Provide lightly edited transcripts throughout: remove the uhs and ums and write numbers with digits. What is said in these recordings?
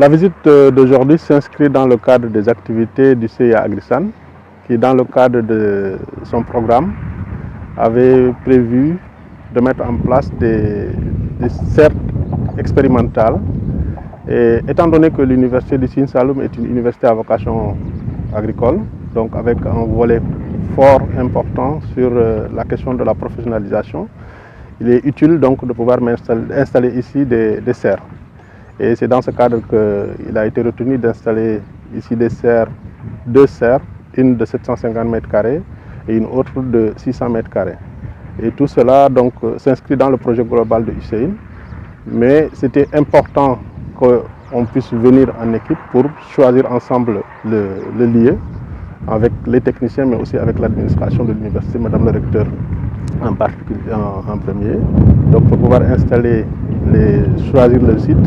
La visite d'aujourd'hui s'inscrit dans le cadre des activités du CIA Agrisan, qui dans le cadre de son programme avait prévu de mettre en place des serres expérimentales. Et étant donné que l'université du Sine Saloum est une université à vocation agricole, donc avec un volet fort important sur la question de la professionnalisation, il est utile donc de pouvoir installer ici des serres. Et c'est dans ce cadre qu'il a été retenu d'installer ici deux serres, une de 750 m² et une autre de 600 m². Et tout cela donc s'inscrit dans le projet global de UCAIN. Mais c'était important qu'on puisse venir en équipe pour choisir ensemble le lieu avec les techniciens, mais aussi avec l'administration de l'université, Madame le recteur en particulier en premier, donc pour pouvoir choisir le site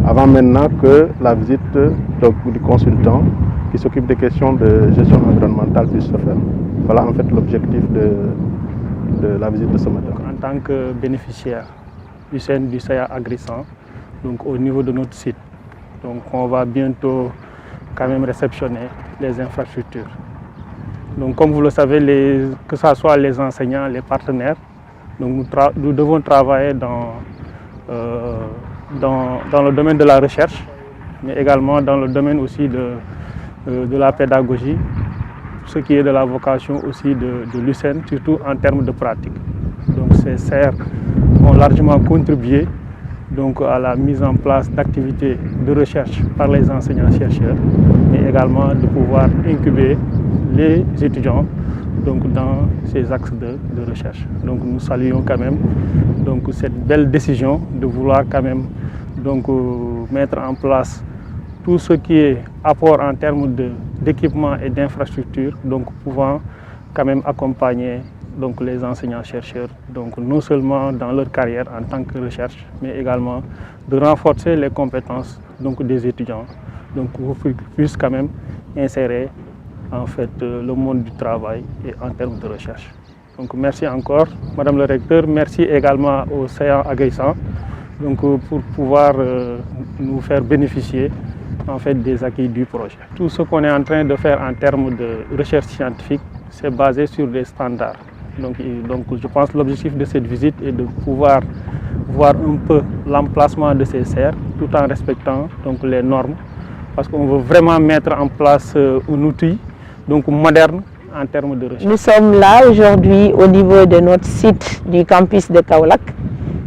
avant maintenant que la visite du consultant qui s'occupe des questions de gestion environnementale puisse se faire. Voilà en fait l'objectif de la visite de ce matin. En tant que bénéficiaire du CIA Agrisan, donc au niveau de notre site, donc on va bientôt quand même réceptionner les infrastructures. Donc comme vous le savez, que ce soit les enseignants, les partenaires, donc nous devons travailler dans le domaine de la recherche, mais également dans le domaine aussi de la pédagogie, ce qui est de la vocation aussi de l'UCAIN, surtout en termes de pratique. Donc ces serres vont largement contribuer donc, à la mise en place d'activités de recherche par les enseignants-chercheurs, mais également de pouvoir incuber les étudiants donc, dans ces axes de recherche. Donc nous saluons quand même donc, cette belle décision de vouloir quand même donc, mettre en place tout ce qui est apport en termes d'équipement et d'infrastructures, donc pouvant quand même accompagner donc, les enseignants-chercheurs, donc non seulement dans leur carrière en tant que recherche, mais également de renforcer les compétences donc, des étudiants, donc pour qu'ils puissent quand même insérer en fait le monde du travail et en termes de recherche. Donc merci encore, Madame le recteur, merci également au CIA Agrisan donc pour pouvoir nous faire bénéficier en fait des acquis du projet. Tout ce qu'on est en train de faire en termes de recherche scientifique, c'est basé sur des standards. Donc je pense que l'objectif de cette visite est de pouvoir voir un peu l'emplacement de ces serres tout en respectant donc, les normes, parce qu'on veut vraiment mettre en place un outil donc, moderne en termes de recherche. Nous sommes là aujourd'hui au niveau de notre site du campus de Kaolack,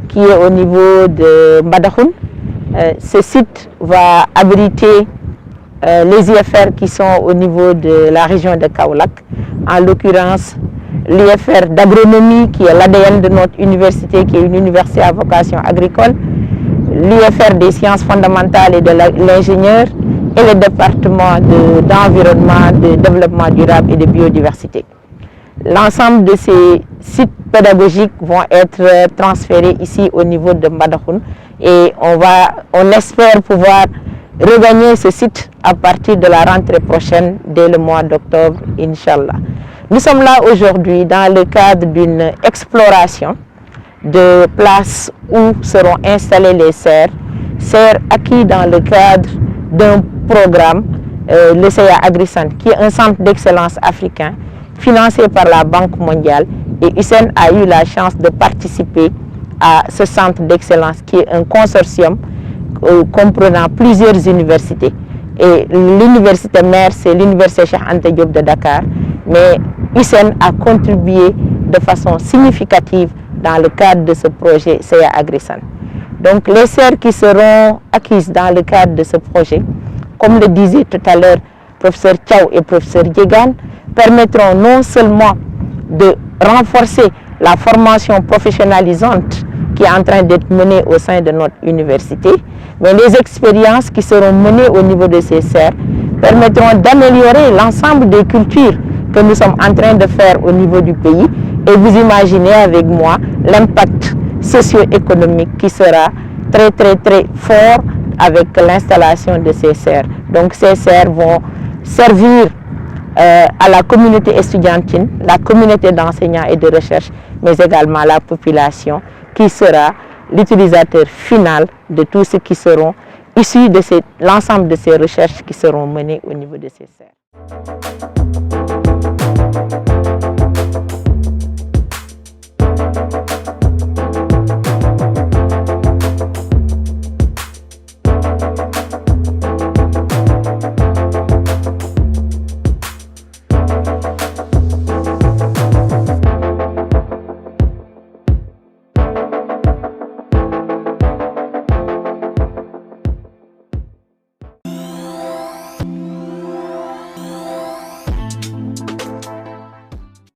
qui est au niveau de Mbadakhoune. Ce site va abriter les IFR qui sont au niveau de la région de Kaolack, en l'occurrence l'IFR d'agronomie qui est l'ADN de notre université, qui est une université à vocation agricole, l'IFR des sciences fondamentales et de l'ingénieur et le département d'environnement, de développement durable et de biodiversité. L'ensemble de ces sites pédagogiques vont être transférés ici au niveau de Mbadakhoune et on espère pouvoir regagner ce site à partir de la rentrée prochaine, dès le mois d'octobre, Inch'Allah. Nous sommes là aujourd'hui dans le cadre d'une exploration de places où seront installées les serres acquis dans le cadre d'un programme, le CIA Agrisan, qui est un centre d'excellence africain financé par la Banque mondiale, et UCAIN a eu la chance de participer à ce centre d'excellence qui est un consortium comprenant plusieurs universités. Et l'université mère, c'est l'université Cheikh Anta Diop de Dakar, mais UCAIN a contribué de façon significative dans le cadre de ce projet CIA Agrisan. Donc les serres qui seront acquises dans le cadre de ce projet, comme le disait tout à l'heure professeur Thiaw et professeur Djegan, permettront non seulement de renforcer la formation professionnalisante qui est en train d'être menée au sein de notre université, mais les expériences qui seront menées au niveau de ces serres permettront d'améliorer l'ensemble des cultures que nous sommes en train de faire au niveau du pays. Et vous imaginez avec moi l'impact socio-économique qui sera très fort avec l'installation de ces serres. Donc ces serres vont servir à la communauté estudiantine, la communauté d'enseignants et de recherche, mais également la population qui sera l'utilisateur final de tout ce qui seront issus de l'ensemble de ces recherches qui seront menées au niveau de ces serres.